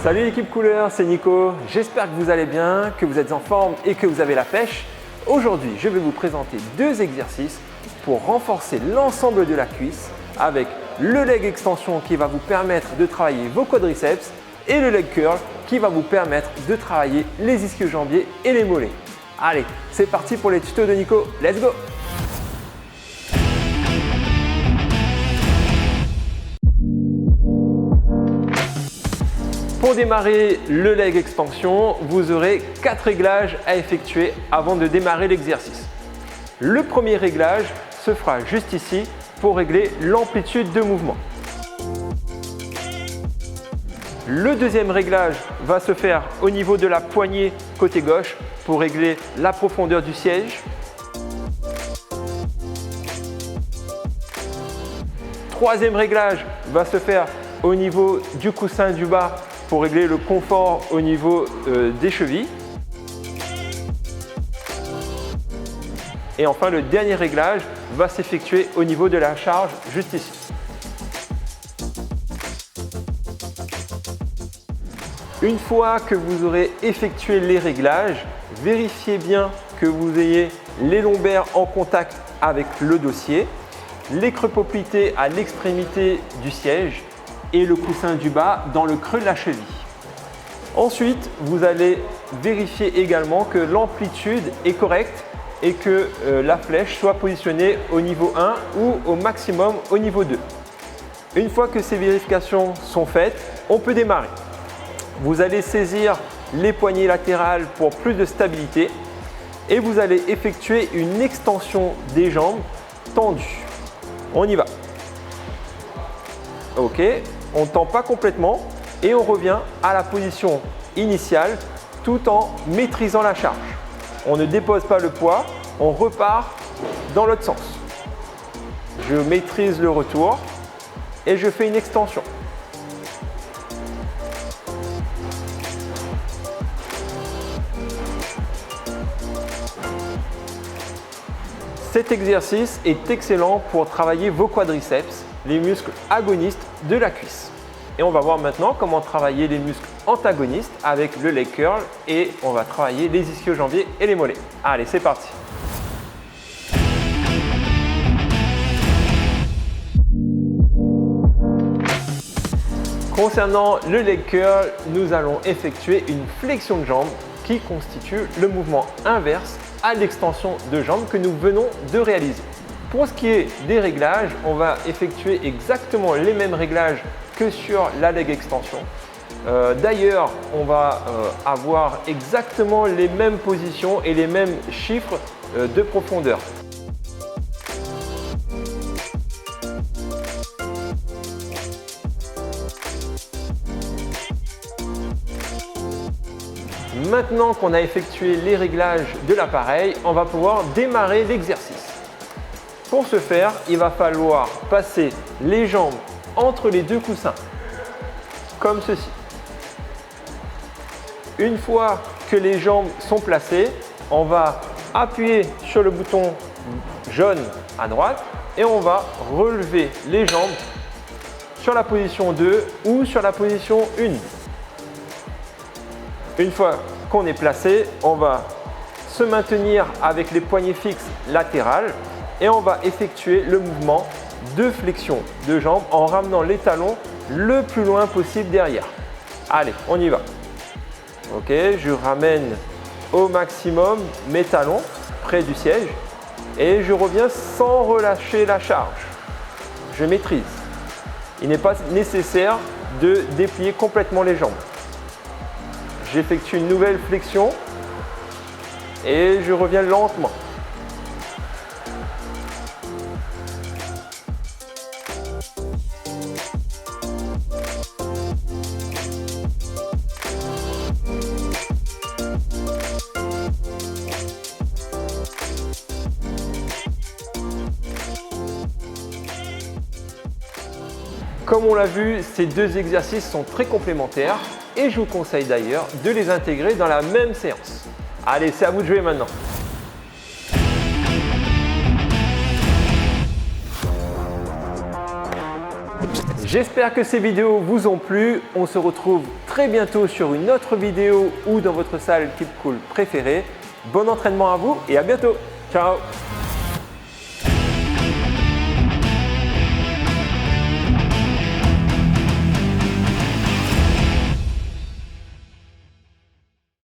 Salut l'équipe couleur, c'est Nico. J'espère que vous allez bien, que vous êtes en forme et que vous avez la pêche. Aujourd'hui, je vais vous présenter deux exercices pour renforcer l'ensemble de la cuisse avec le leg extension qui va vous permettre de travailler vos quadriceps et le leg curl qui va vous permettre de travailler les ischio-jambiers et les mollets. Allez, c'est parti pour les tutos de Nico. Let's go! Pour démarrer le leg extension, vous aurez 4 réglages à effectuer avant de démarrer l'exercice. Le premier réglage se fera juste ici pour régler l'amplitude de mouvement. Le deuxième réglage va se faire au niveau de la poignée côté gauche pour régler la profondeur du siège. Troisième réglage va se faire au niveau du coussin du bas pour régler le confort au niveau des chevilles. Et enfin, le dernier réglage va s'effectuer au niveau de la charge, juste ici. Une fois que vous aurez effectué les réglages, vérifiez bien que vous ayez les lombaires en contact avec le dossier, les creux poplités à l'extrémité du siège et le coussin du bas dans le creux de la cheville. Ensuite, vous allez vérifier également que l'amplitude est correcte et que la flèche soit positionnée au niveau 1 ou au maximum au niveau 2. Une fois que ces vérifications sont faites, on peut démarrer. Vous allez saisir les poignées latérales pour plus de stabilité et vous allez effectuer une extension des jambes tendues. On y va. Ok, on ne tend pas complètement et on revient à la position initiale tout en maîtrisant la charge. On ne dépose pas le poids, on repart dans l'autre sens. Je maîtrise le retour et je fais une extension. Cet exercice est excellent pour travailler vos quadriceps, les muscles agonistes de la cuisse. Et on va voir maintenant comment travailler les muscles antagonistes avec le leg curl et on va travailler les ischio-jambiers et les mollets. Allez, c'est parti! Concernant le leg curl, nous allons effectuer une flexion de jambe qui constitue le mouvement inverse à l'extension de jambes que nous venons de réaliser. Pour ce qui est des réglages, on va effectuer exactement les mêmes réglages que sur la leg extension. D'ailleurs, on va avoir exactement les mêmes positions et les mêmes chiffres de profondeur. Maintenant qu'on a effectué les réglages de l'appareil, on va pouvoir démarrer l'exercice. Pour ce faire, il va falloir passer les jambes entre les deux coussins, comme ceci. Une fois que les jambes sont placées, on va appuyer sur le bouton jaune à droite et on va relever les jambes sur la position 2 ou sur la position 1. Une fois qu'on est placé, on va se maintenir avec les poignets fixes latérales et on va effectuer le mouvement de flexion de jambes en ramenant les talons le plus loin possible derrière. Allez, on y va. Ok, je ramène au maximum mes talons près du siège et je reviens sans relâcher la charge. Je maîtrise. Il n'est pas nécessaire de déplier complètement les jambes. J'effectue une nouvelle flexion et je reviens lentement. Comme on l'a vu, ces deux exercices sont très complémentaires et je vous conseille d'ailleurs de les intégrer dans la même séance. Allez, c'est à vous de jouer maintenant. J'espère que ces vidéos vous ont plu. On se retrouve très bientôt sur une autre vidéo ou dans votre salle Keep Cool préférée. Bon entraînement à vous et à bientôt. Ciao!